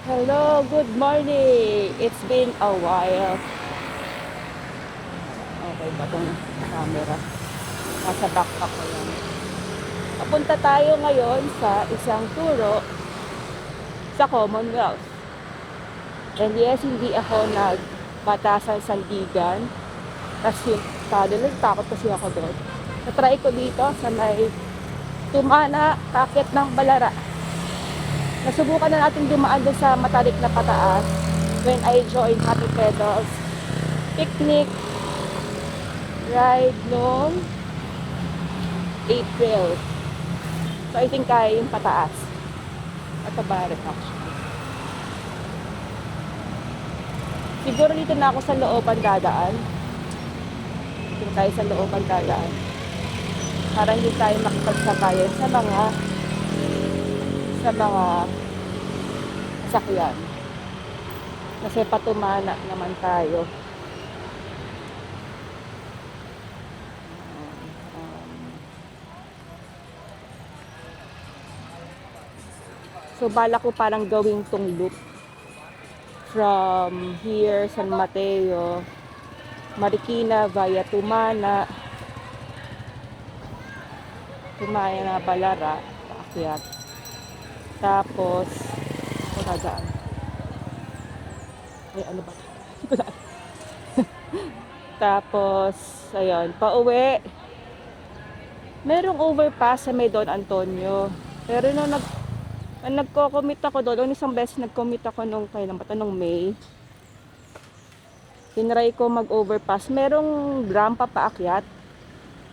Hello, good morning. It's been a while. Okay ba tong camera? Nasa backpack ko yan. Papunta tayo ngayon sa isang turo sa Commonwealth. And yes, hindi ako nagbatasan sandigan. Kasi takot kasi ako doon. Natry ko dito sa may Tumana, Takip ng Balara. Nasubukan na natin dumaan doon sa matarik na pataas when I joined Happy Pedals picnic ride noong April. So I think kaya yung pataas. At pabarik actually. Siguro dito na ako sa looban dadaan. Dito tayo sa looban dadaan. Para hindi tayo makipagsakayan sa mga sakyan. Kasi patumana naman tayo. So bala ko parang gawing tong loop from here, San Mateo, Marikina via Tumana, Balara, paakyat. Tapos, dadaan. Ay, ano ba? Tapos, ayun, pauwi. Merong overpass sa may Don Antonio. Pero nung nagko-commit ako doon, isang beses nag-commit ako nung kailan ba ito, nung May. Tinry ko mag-overpass. Merong rampa paakyat.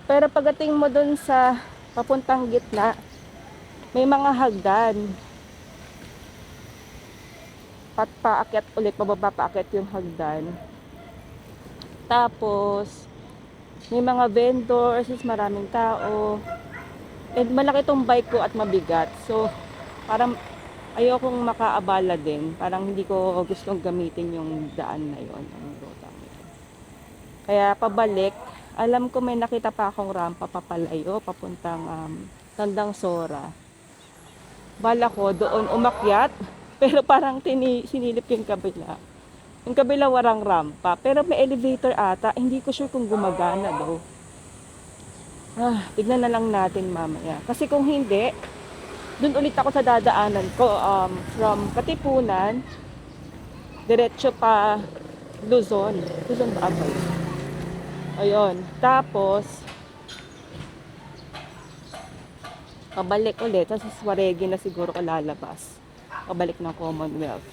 Pero pagdating mo doon sa papuntang gitna, may mga hagdan. Paakyat ulit, pababa paakyat yung hagdan. Tapos, may mga vendors, maraming tao. And malaki tong bike ko at mabigat. So, parang ayokong makaabala din. Parang hindi ko gustong gamitin yung daan na yon, ang road. Kaya pabalik, alam ko may nakita pa akong rampa papalayo, papuntang Tandang Sora. Bala ko doon umakyat, pero parang sinilip yung kabila. Yung kabila warang rampa, pero may elevator ata, hindi ko sure kung gumagana daw. Tignan na lang natin mamaya. Kasi kung hindi, doon ulit ako sa dadaanan ko from Katipunan, diretso pa Luzon. Luzon ba ako? Ayun. Tapos, pabalik ulit. Tapos, Waregi na siguro ko lalabas. Pabalik ng Commonwealth.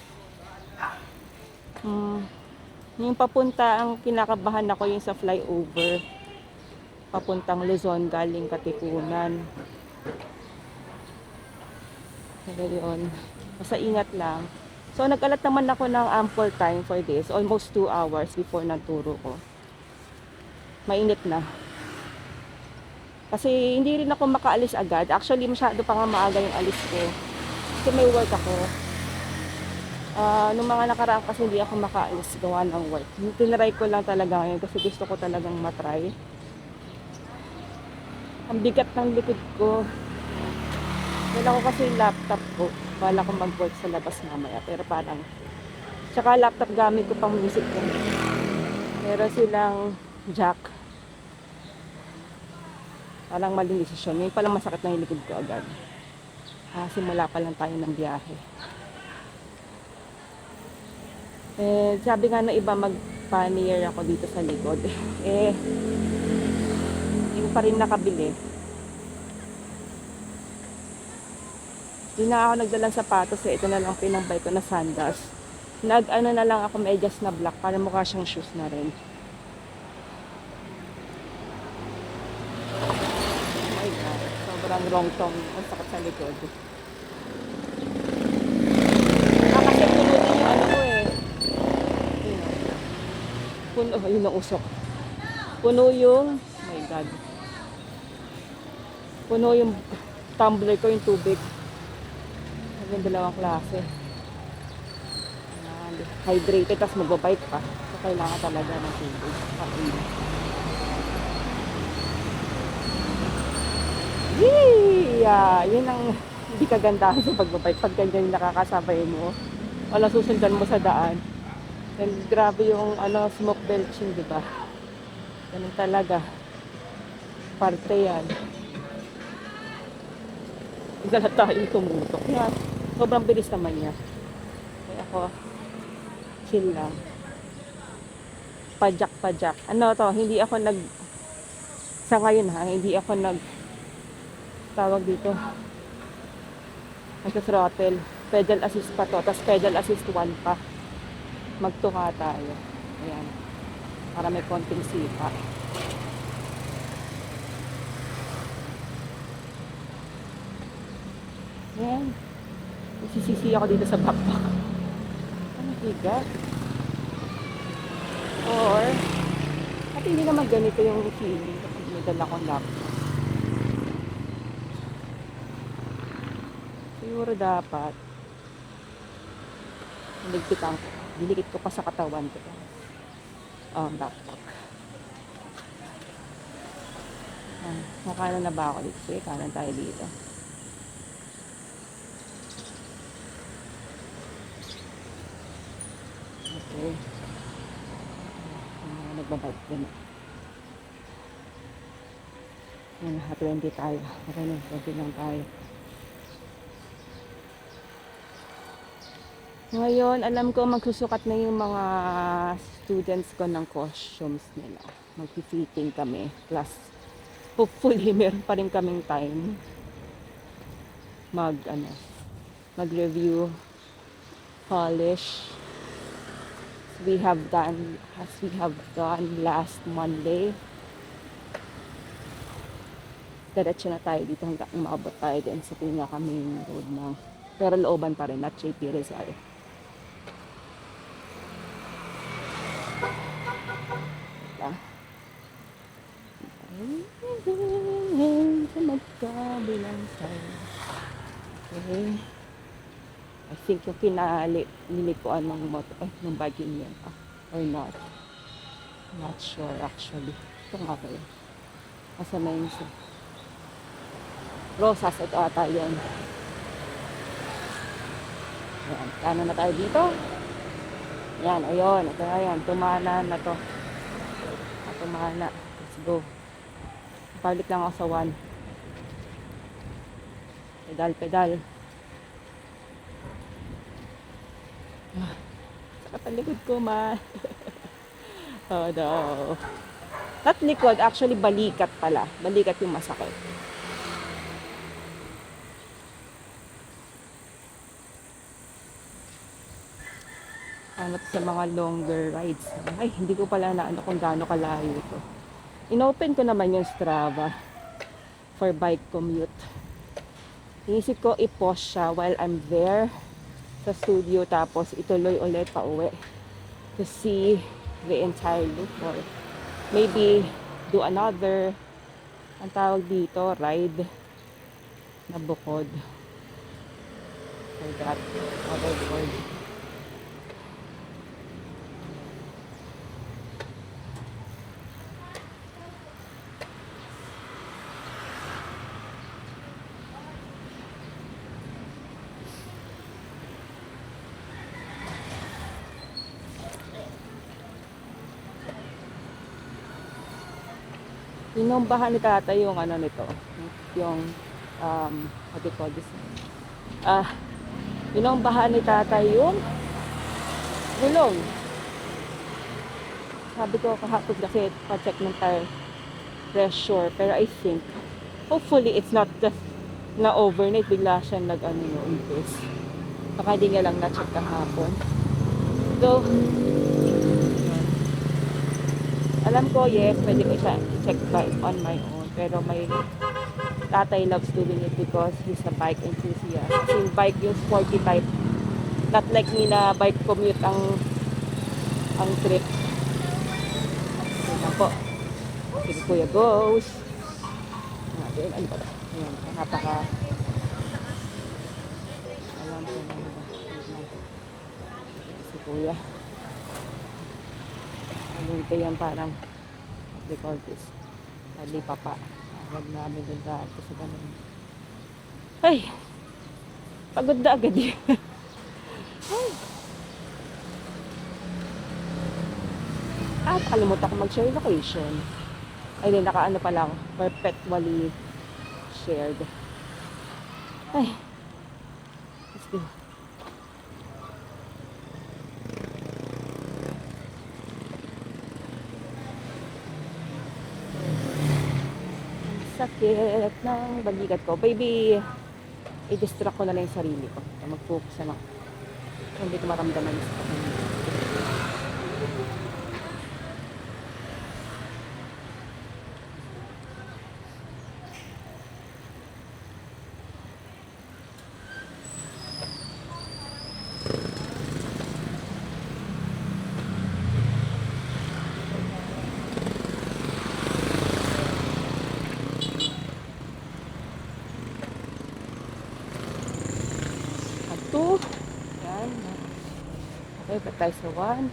Yung papunta, ang kinakabahan ako yung sa flyover. Papuntang Luzon, galing Katipunan. Kaya yun. Basta ingat lang. So, nag-alat naman ako ng ample time for this. Almost 2 hours before ng turo ko. Mainit na. Kasi hindi rin ako makaalis agad. Actually, masyado pa nga maaga yung alis ko. Kasi may work ako. Nung mga nakaraan kasi hindi ako makaalis gawa ng work. Tinry ko lang talaga ngayon kasi gusto ko talagang matry. Ang bigat ng likod ko. Wala ko kasi yung laptop ko. Wala ko mag-work sa labas mamaya. Pero parang, tsaka laptop gamit ko pang music ko. Meron silang jack. Parang maling desisyon. Ngayon palang masakit na yung likod ko agad. Simula pa lang tayo ng biyahe. Sabi nga na iba mag-pannier ako dito sa likod. Hindi ko pa rin nakabili. Hindi na ako nagdalang sapatos ito na lang pinambay ko na sandals. Nag-ano na lang ako medyas na black para mukha siyang shoes na rin. Sobrang wrong tong ang sakit sa likod. Kasi puno din yung ano ko eh. Puno, yun ang usok. Puno yung, oh my god. Puno yung tumbler ko, yung tubig. Yung dalawang klase. Hydrated, tapos magbabike pa. So, kailangan talaga ng tubig. Yee! Yun ang hindi kagandahan sa pagbabike. Pag ganyan yung nakakasabay mo. Wala susundan mo sa daan. And grabe yung smoke belching, di ba? Ganun talaga. Parte yan. Hindi lahat tayong tumutok. Yan. Sobrang bilis naman niya. Kaya ako, chill lang. Pajak-pajak. Ano to, hindi ako sa ngayon ha, hindi ako tawag dito, nag-throttle. Pedal assist pa to, tapos pedal assist 1 pa. Magtuka tayo. Ayan. Para may konting sipa. Ayan. Sisisi ako dito sa backpack. Ano higa? Or, at hindi naman ganito yung feeling kapag may dala kong laptop. Siguro dapat, dilikit ko pa sa katawan ko. Laptop. Nakanan na ba ako dito? Sige, kanan tayo dito. Okay. Nagbabike din. Yan, 20 tayo. Okay na, 20 lang tayo. Ngayon, alam ko magsusukat na yung mga students ko ng costumes nila. Mag-fitting kami. Plus, hopefully, meron pa rin kaming time mag-review, polish. As we have done last Monday. Diretso na tayo dito hanggang umabot tayo din sa pinakaming road ng, pero looban pa rin, not JP Rizal. Sa magkabilang tayo. Okay. I think yung pinalilikuan ng ng baging yan. Or not. Not sure actually. Ito nga ba yun? Asa na yun siya? Rosas, ito ata yun. Ayan, kanan na tayo dito. Ayan, ayun. Ito na yan. Tumana na to. Tumana. Let's go. Balik lang ako sa 1. Pedal. Sa katalikod ko man. Oh no. Not likod, actually balikat pala. Balikat yung masakit. Sa mga longer rides. Ay, hindi ko pala kung gaano kalayo ito. Inopen ko naman yung Strava for bike commute. Inisip ko i-pause siya while I'm there sa studio, tapos ituloy ulit pa uwi to see the entire loop, or maybe do another, ang tawag dito, ride na bukod for that other board. Inombahan ni tatay yung nito, yung what do you call this? Inombahan ni tatay yung gulong. Sabi ko kahapon kasi pa-check ng tire pressure, pero I think hopefully it's not just na overnight bigla siya increase. Baka hindi nga lang na-check kahapon. So alam ko, yes, pwede ko siya check on my own. Pero my tatay loves doing it because he's a bike enthusiast. Kasi bike yung sporty type. Not like me na bike commute ang trip. Ayan po. Sige Kuya goes. Ayan, ano ba? Ayan, napaka alam ko na ba. Si Kuya. Ito yan parang they call this hadli papa. Huwag namin doon dati sa ganun. Ay! Pagod na agad yun. Ay! Nakalimutan ko mag-share location. Ay, di, naka-ano pa lang. Perpetually shared. Ay, let's go. Ang sakit ng balikat ko. Baby, i-distract ko na lang yung sarili ko. Mag-focus na lang. Hindi ko maramdaman yung sakit. At 2. Yan. Okay, ba't tayo sa 1?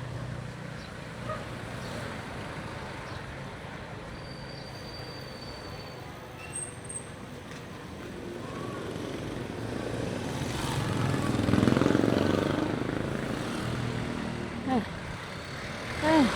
Ay. Ay.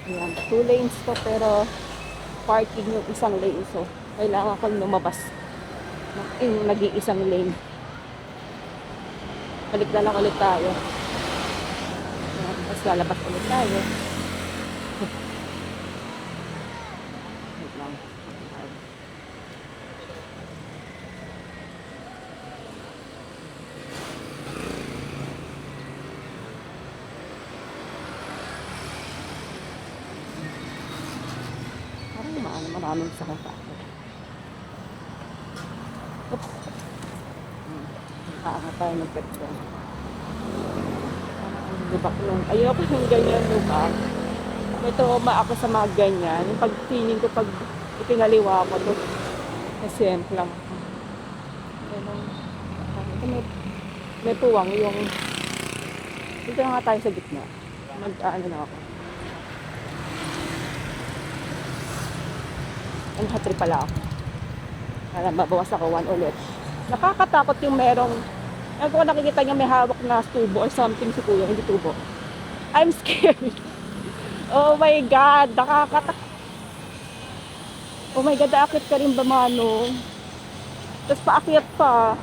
Ayan, 2 lanes to pero parking yung isang lane. So, kailangan kong lumabas ng nag-iisang lane. Balik na lang ulit tayo. Ayan, tapos lalabas ulit tayo. Wait lang. Maraming sakit ako. Oops. Nakaangat tayo ng petrol. Lubak nung, ayoko yung ganyan lubak. Ito, ako sa mga ganyan. Yung pag-feeling ko, pag ipinaliwa ko to, nasimp lang ako. Ito may puwang yung, dito na nga tayo sa gitna. Mag-ano na ako. Ang hatri pala ako. Para mabawas ako 1 ulit. Nakakatakot yung merong, kung nakikita niya may hawak na tubo or something si kuya, hindi tubo. I'm scared. Oh my God, nakakatakot. Oh my God, aakit ka rin ba, Mano? Tapos paakyat pa.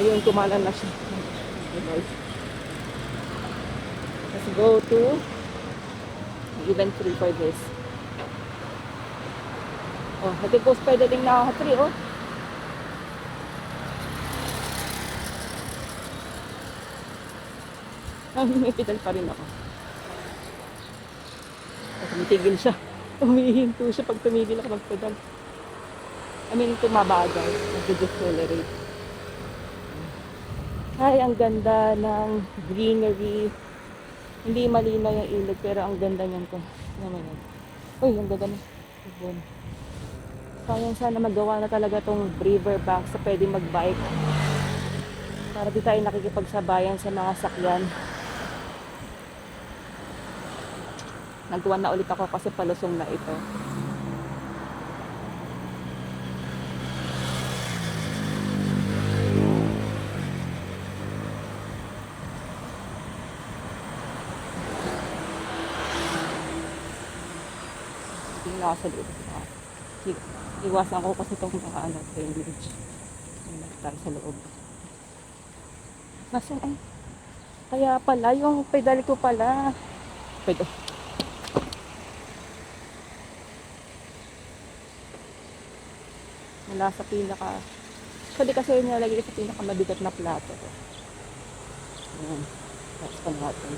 Ayun, kumalan na siya. Let's go to even 3 for this. Oh, nag-post pedaling na ako 3, oh. May pedal pa rin ako. Tumitigil siya. Umihinto siya pag tumigil ako mag-pedal. I mean, tumabagal. Nag-decelerate. Ay, ang ganda ng greenery. Hindi malinaw yung ilog, pero ang ganda niyan ko. Uy, ang ganda ng ibon. Sayang sana magawa na talaga tong riverbank sa pwede mag-bike. Para di tayo nakikipagsabayan sa mga sakyan. Nagtuwan na ulit ako kasi palusong na ito. Sa loob. Iwasan ko kasi itong mga drainage. Tayo sa loob. Nasaan ay? Kaya pala, yung pedal ko pala. Pedal. Wala sa pinaka. Pwede kasi nilagay sa pinaka mabigat na plato. Ayan. Tapos pa natin.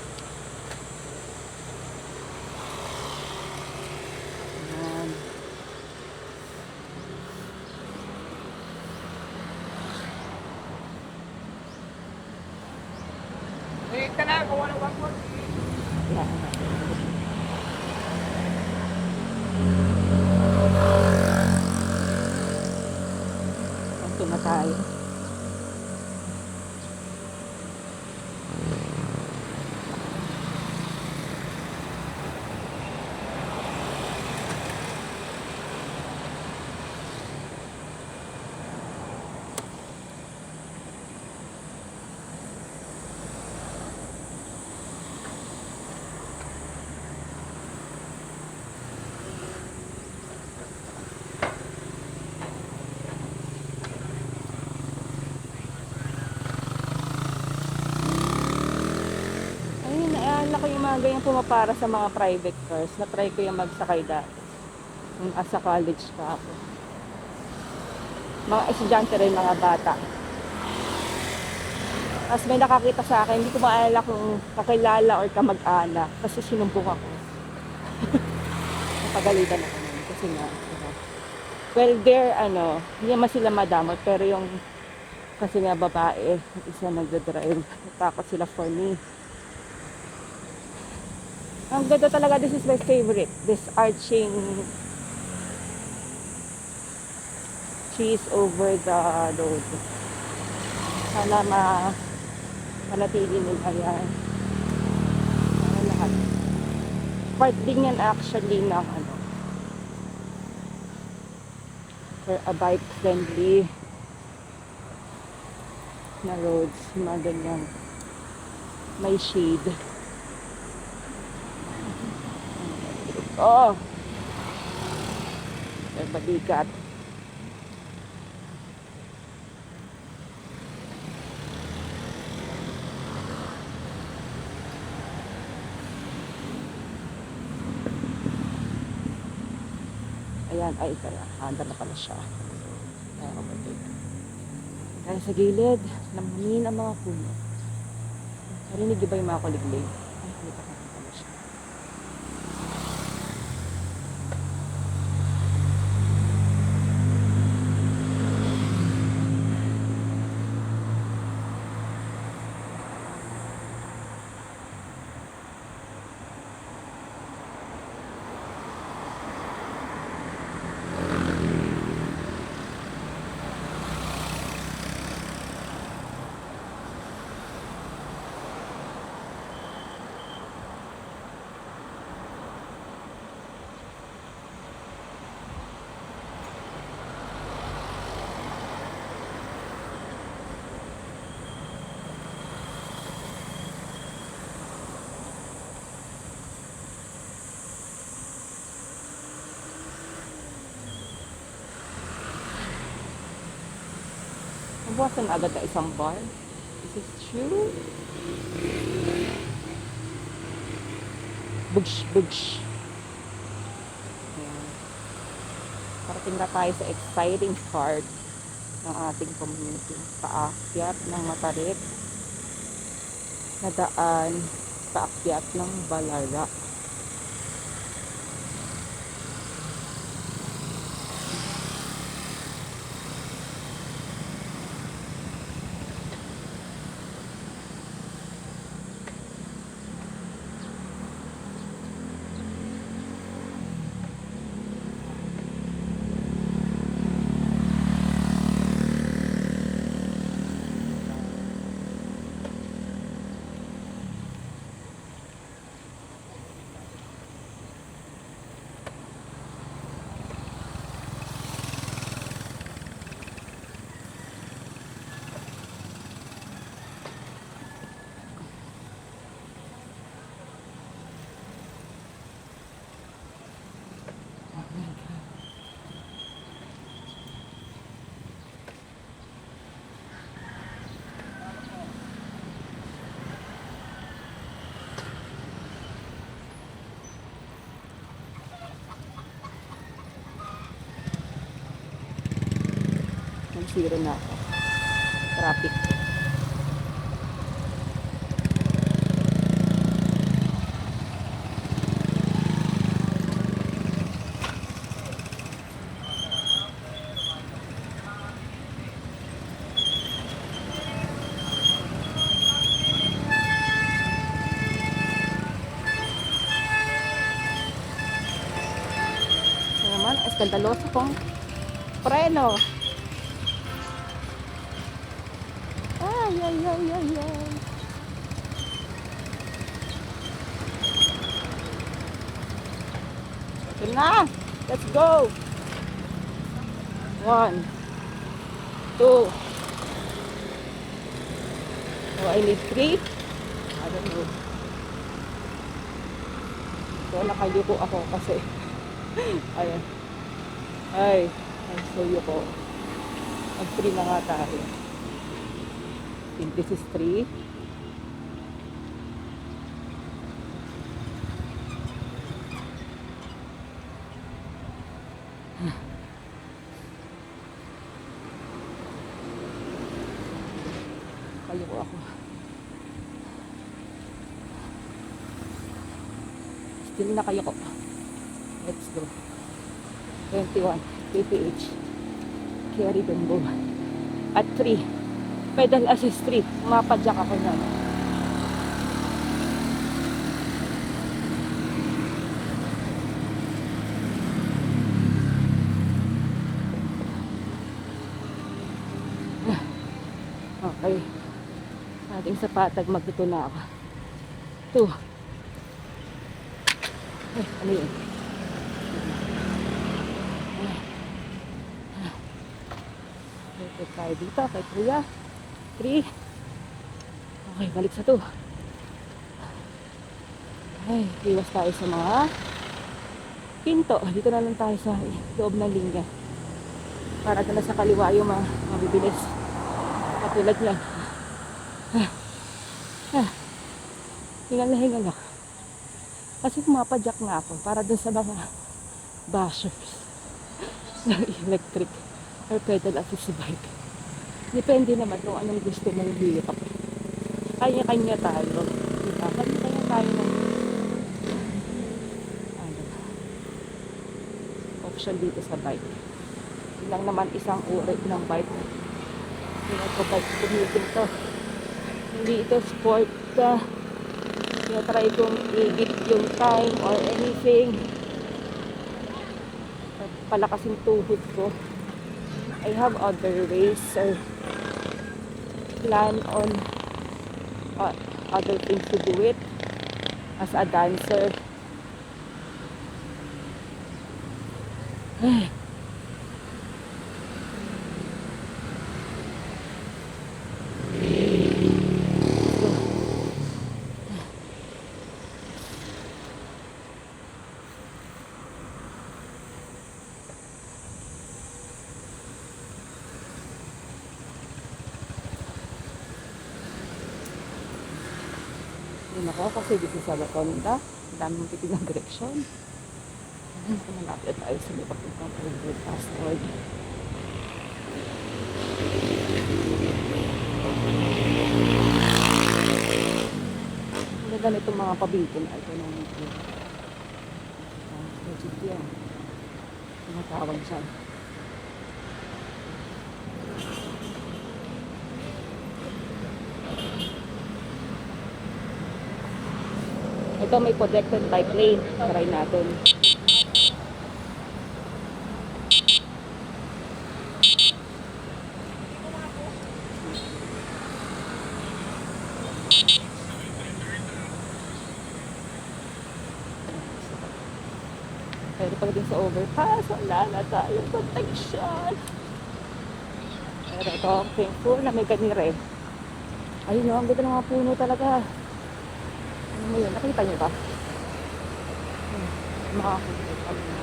mga ganyan pumapara sa mga private cars. Na-try ko yung magsakay dati. Nung asa college pa ako. Mga estudyante rin, mga bata. Tapos may nakakita sa akin, hindi ko maalala kung kakilala or kamag-anak. Kasi sinumbong ako. Napagalitan ako nun. Kasi nga, diba? Well, they're, hindi naman sila madamot. Pero yung, kasi nga babae, isa nagdadrive. Natakot sila for me. Ang ganda talaga, this is my favorite. This arching trees over the road. Sana manatili nila yan. Para lahat. Part din yan actually ng for a bike friendly na roads. Mga ganyan. May shade. Oh! May balikat. Ayan, ay kaya, handa na pala siya. Ayan, okay. Kaya sa gilid, lamangin ang mga puno. Narinig ba yung mga kuliglig? Ay, kita ka pala siya. Nabuwasan agad na isang bar. Is this true? Bugs, bugs. Ayan. Parating na tayo sa exciting part ng ating community. Paakyat ng Matarik na daan, paakyat ng Balara. Zero na ako. Traffic. Ito naman, eskandaloso kong preno. Ay, ay, ay, ay, ay. Ito na. Let's go. 1, 2. So, I need 3. I don't know. So, nakayuko ako kasi. Ayan. Ay, so yuko. Mag-3 na nga tayo. This is 3. Kayo ko ako. Still na kayo ko. Let's go. 21 kph. Carry Dumbo. At 3. Pedal assist 3. Mapadyak ako na. Okay. Ating sapatag magtuto na ako. 2. Ay, ano yun? Ito tayo dito kay Kuya. 3. Okay, balik sa 2. Ay, iwas tayo sa mga pinto. Dito na lang tayo sa loob ng linya. Para na sa kaliwa yung mabibilis. Katulad yan. Hingal na hingal ako. Kasi pumapadyak nga ako para dun sa mga bashers ng electric or pedal assist bike. Depende naman kung anong gusto mong hirap. Kanya-kanya tayo. Diba? Kanya-kanya tayo ng option dito sa bike. Yun lang naman isang uri ng bike. Hindi ito bike commuting to. Hindi ito sport. Try kong i-beat yung time or anything. Palakasin tuhod ko. I have other ways or plan on other things to do it as a dancer. Yun ako kasi dito sa Latonda. Dami mong titig ng direksyon. Malapit tayo sa may papuntang fast forward. Ang ganda itong mga pabitin ay ito nung legit yan. Tumatawag siya. Ito may protected bike lane. Try natin. Pero pag din sa overpass, wala na tayong protection. Pero ito, thankful na may ganire. Ayun o, ang ganda ng mga puno talaga. Ano mo yun? Nakita niyo ba? Makakita niyo.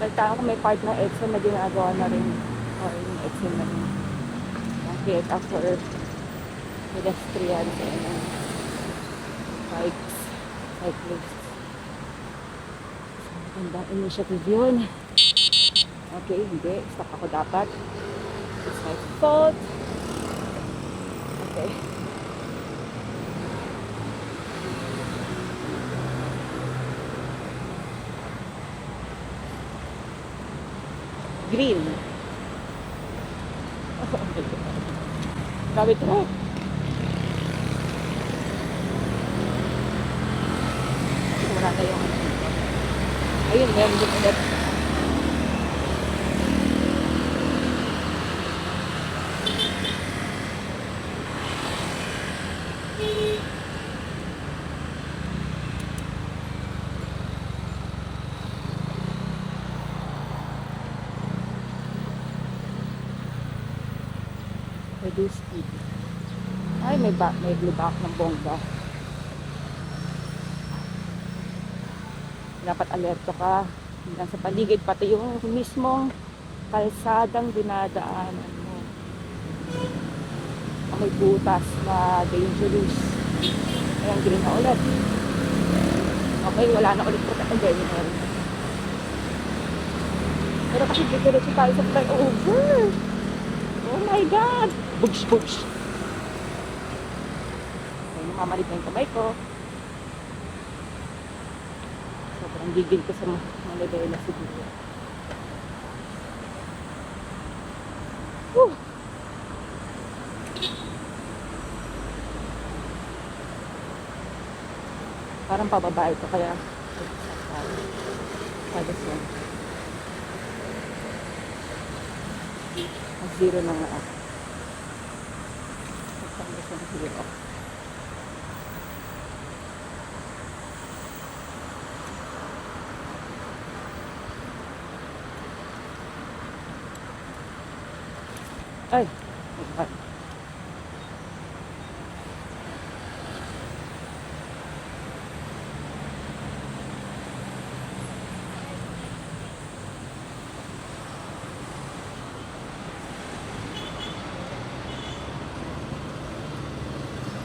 Balita ako may part ng EDSA na ginagawa na rin. O yung EDSA na rin. Nakikita for pedestrians and bikes, cyclists. Magandang initiative yun. Okay, hindi. Stop ako dapat. It's my fault. Okay. Green. Grabe ito. Wala na yung ayun, meron din ulit. Reduce speed. Ay, may blue back ng bongga. Dapat alerto ka. Hanggang sa paligid, pati yung mismong kalsadang dinadaanan mo. May butas na dangerous. Ayan, green na ulit. Okay, wala na ulit po tayo ganyan. Pero kasi diretso tayo sa flyover. Oh my God! Bugs, bugs. Okay, namamalig na yung kamay ko. Sobrang gigil ko sa Manila siguro. Whew! Parang pababa ito kaya kada siya. Zero na nga ako. Magtanggal sa zero. Ay! Okay.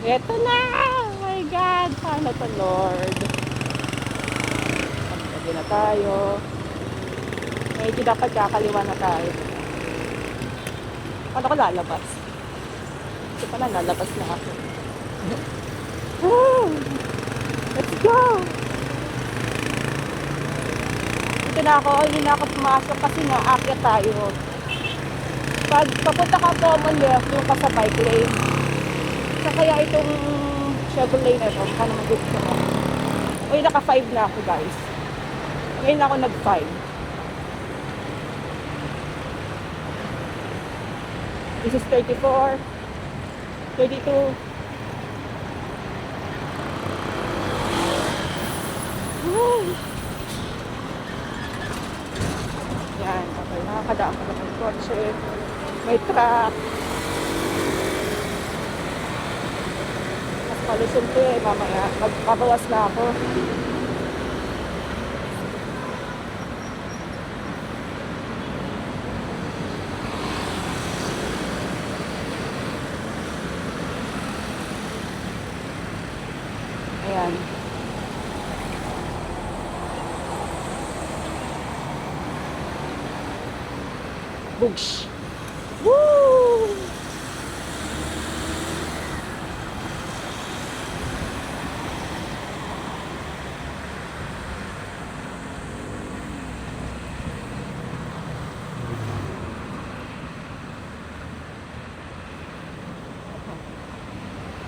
Eto na! Oh my God! Paano to, Lord? Pagpagin na tayo. Medyo dapat kakaliwa na tayo. Paano ko lalabas? Ito pala, lalabas na ako. Oh, let's go! Ito na ako, hindi na ako pumasok kasi nga, akyat tayo. Pag papunta ka Commonwealth, yung ka sa bike lane. So, kaya itong Chevrolet na ito, paano mag-gusto mo? Uy, naka 5 na ako, guys. Ngayon ako nag 5. This is 34, 32. Woo! Yan, okay. Nakakadaan ko ng kotse. May truck. Mas malusog ko eh, mamaya. Magpabawas na ako. Ayan. Boosh! Woo!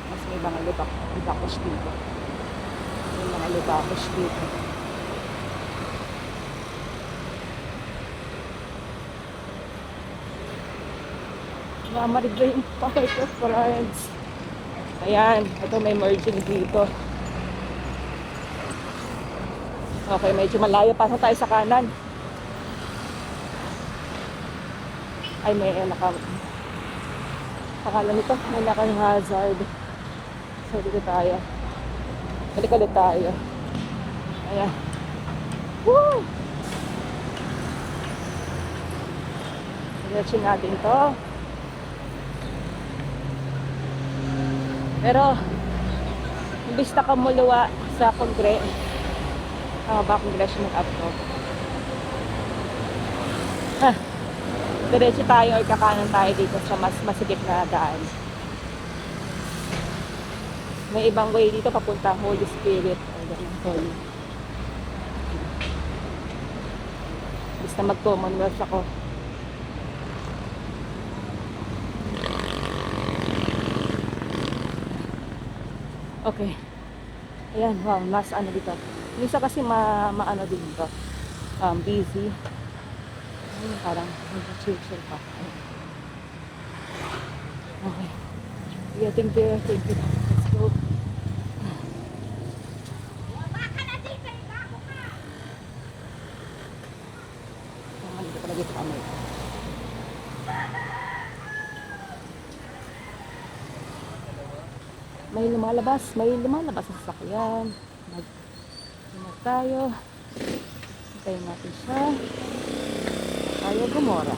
Mas may mga libakos dito. May mga libakos dito. Mamarigla yung pakay ko, friends. Ayan, ito may merging dito. Okay, medyo malayo. Pasok tayo sa kanan. Ay, may pangalan nito, may naka-hazard. So, dito tayo. Balik ulit tayo. Ayan. Woo! Diretso natin to. Pero, imbis na kamuluwa sa congressional app ko. Diretso tayo or kakanan tayo dito sa mas masikip na daan. May ibang way dito papunta Holy Spirit or ganun holy. Basta mag-Commonwealth ako. Okay. Ayan, wow, mas ano dito. Yung isa kasi maano din dito. Busy. Ayun, parang mag-chill pa. Okay. Getting there. Thank you. Let's go. Dito pala dito kamay. May lumalabas sa sasakyan. Mag tayo. Hintayin natin siya. Ayaw gumora.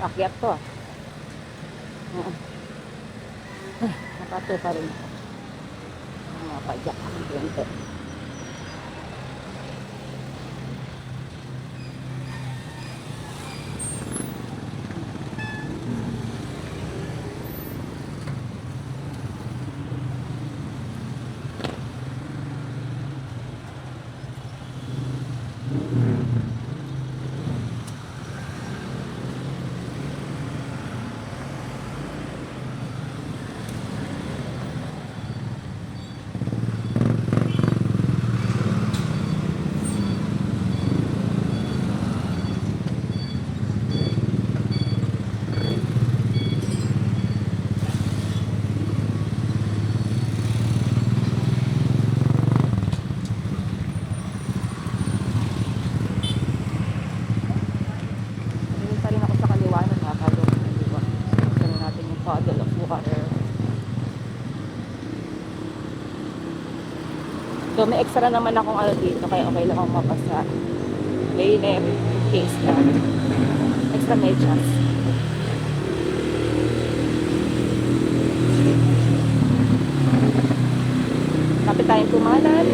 Akyat to ah. Oo. Nakato pa rin ako. Mga padyak ang bente. Tingin pa rin ako sa kaliwa na nakakalo sa kaliwa. Tingnan natin yung puddle of water. So may extra naman akong ano dito kaya okay lang akong mapasa. Lane case na. Extra medyas. Kapit tayong tumalan.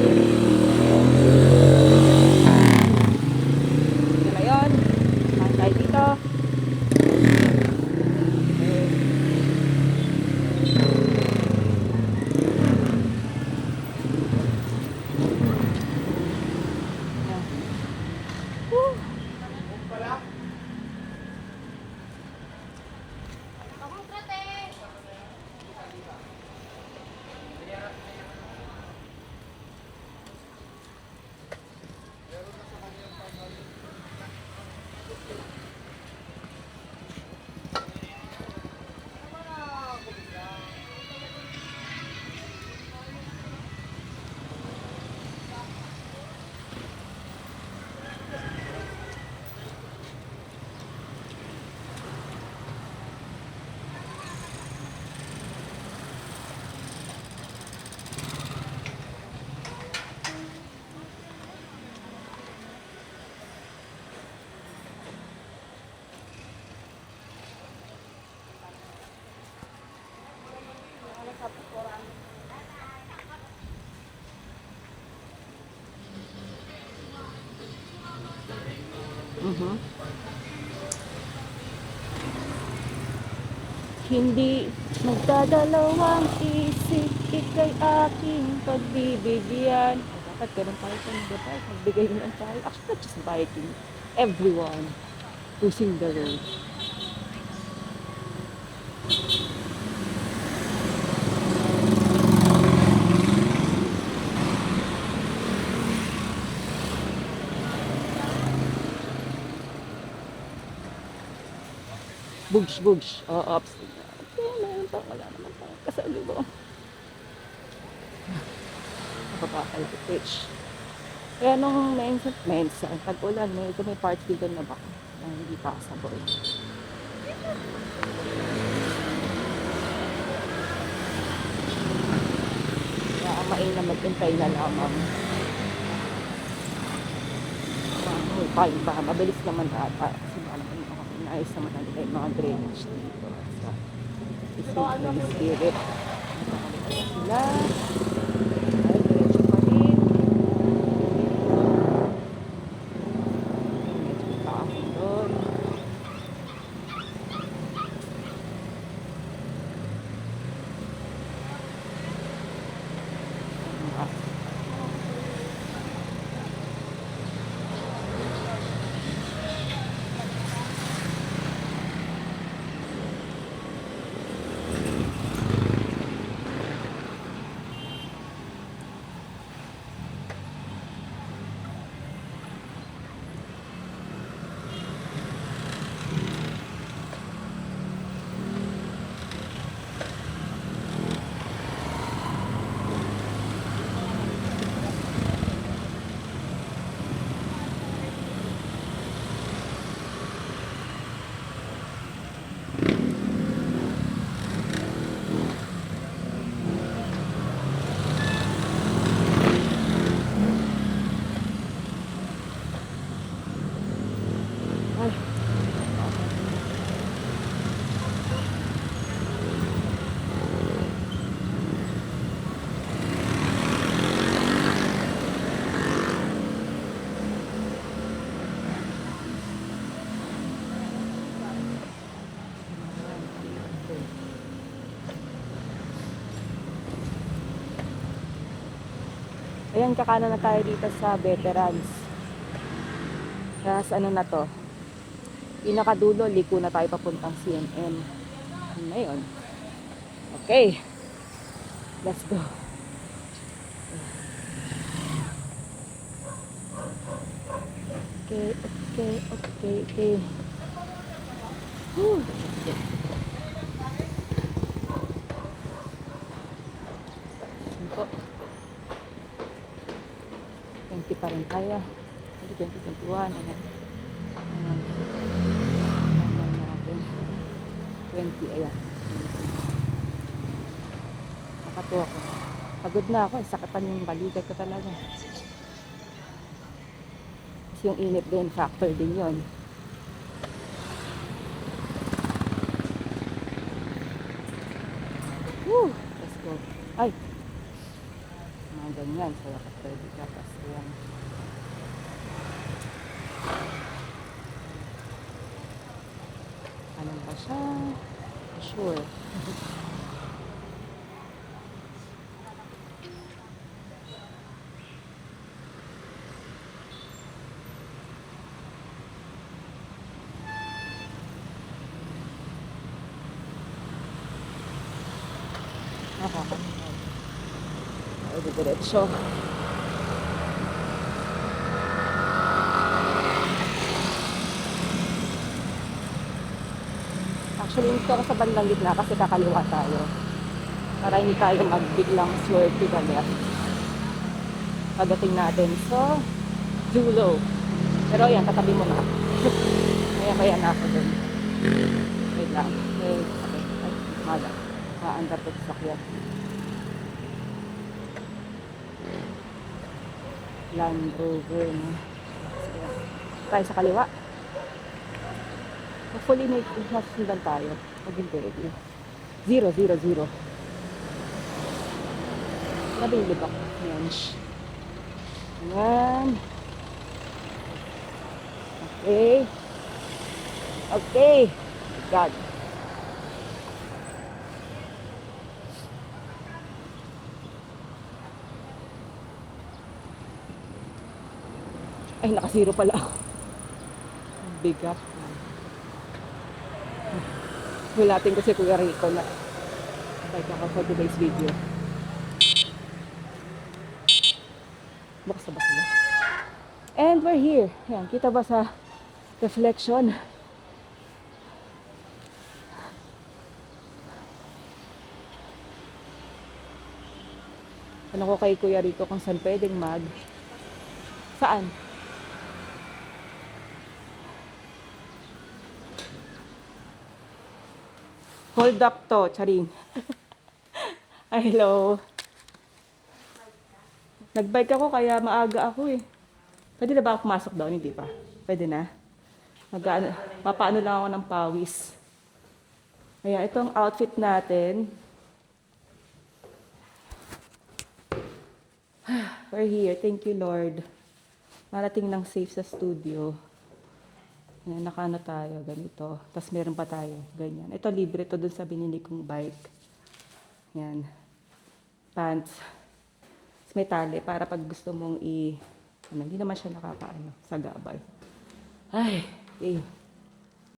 Ito na yun. Saan tayo dito? Ayan. Woo! Mhm. Hindi magdadalawang isip, ika'y aking pagbibigyan. Dapat ganun tayo sa mga tayo, magbigay naman tayo. Actually, not just biking. Everyone using the road. Bugs, bugs. Oo, ups. Wala naman tayong kasalubong. Nakapapalapit. Kaya nung mensa, tag-ulan, may parts dito na baka na hindi passable. Kaya ang mainam mag-intay na lamang. May time pa, mabilis naman ata. Kasi baka naman inaayos naman na nila yung mga drainage dito. Sa Isipin Spirit. Nakakalimutan sila. Ay, diretso pa rin. Medyo taas doon. Ayan, kakano na tayo dito sa Veterans. Tapos ano na to? Pinakadulo, liko na tayo papuntang CNM. Ngayon. Okay, let's go. Okay, okay, okay, okay. Whew. Yun po. 20 pa rin tayo. 2021. Ayan. Ayan. Ayan natin. 20, ayan. Nakatuwa ko. Pagod na ako. Sakatan yung balikat ko talaga. Kasi yung init din, factor din yun. Woo! Let's go. Ay! Mga ganyan. So, dapat ready ka. Tapos, ayan. Ano ba siya? Sure. Nakakalimutan. Ay, diretso. Actually, dito ako sa bandang gitna kasi kakaliwa tayo. Para hindi tayo magbiglang swerve to the left. Pagdating natin sa dulo. Pero yan, tatabi mo na. Kaya na ako dun. Wait lang. Wait. Okay. Ay, maga. Maandar ko sa sakyan. Land Rover. No? Tayo sa kaliwa. Hopefully may masundan tayo. Mag-hindi. 0, 0, 0. Nabilib ako. Ayan. Ayan. Okay. Okay. God. Ay, nakasiro pala ako. Bigat. Hulatin ko si Kuya Rico na bike ako for today's video. Bukas na ba sila? And we're here. Yan, kita ba sa reflection? Ano ko kay Kuya Rico kung saan pwedeng mag... Saan? Hold up to, Charing. Ay, hello. Nagbike ako kaya maaga ako eh. Pwede na ba ako pumasok doon? Hindi pa. Pwede na. Papaano lang ako ng pawis. Ayan, itong outfit natin. We're here. Thank you, Lord. Marating lang safe sa studio. Ayan, nakaano tayo, ganito. Tapos meron pa tayo, ganyan. Ito, libre to dun sa binili kong bike. Ayan. Pants. Tapos may tali para pag gusto mong hindi naman siya nakakaano, sa gabay. Ay, okay.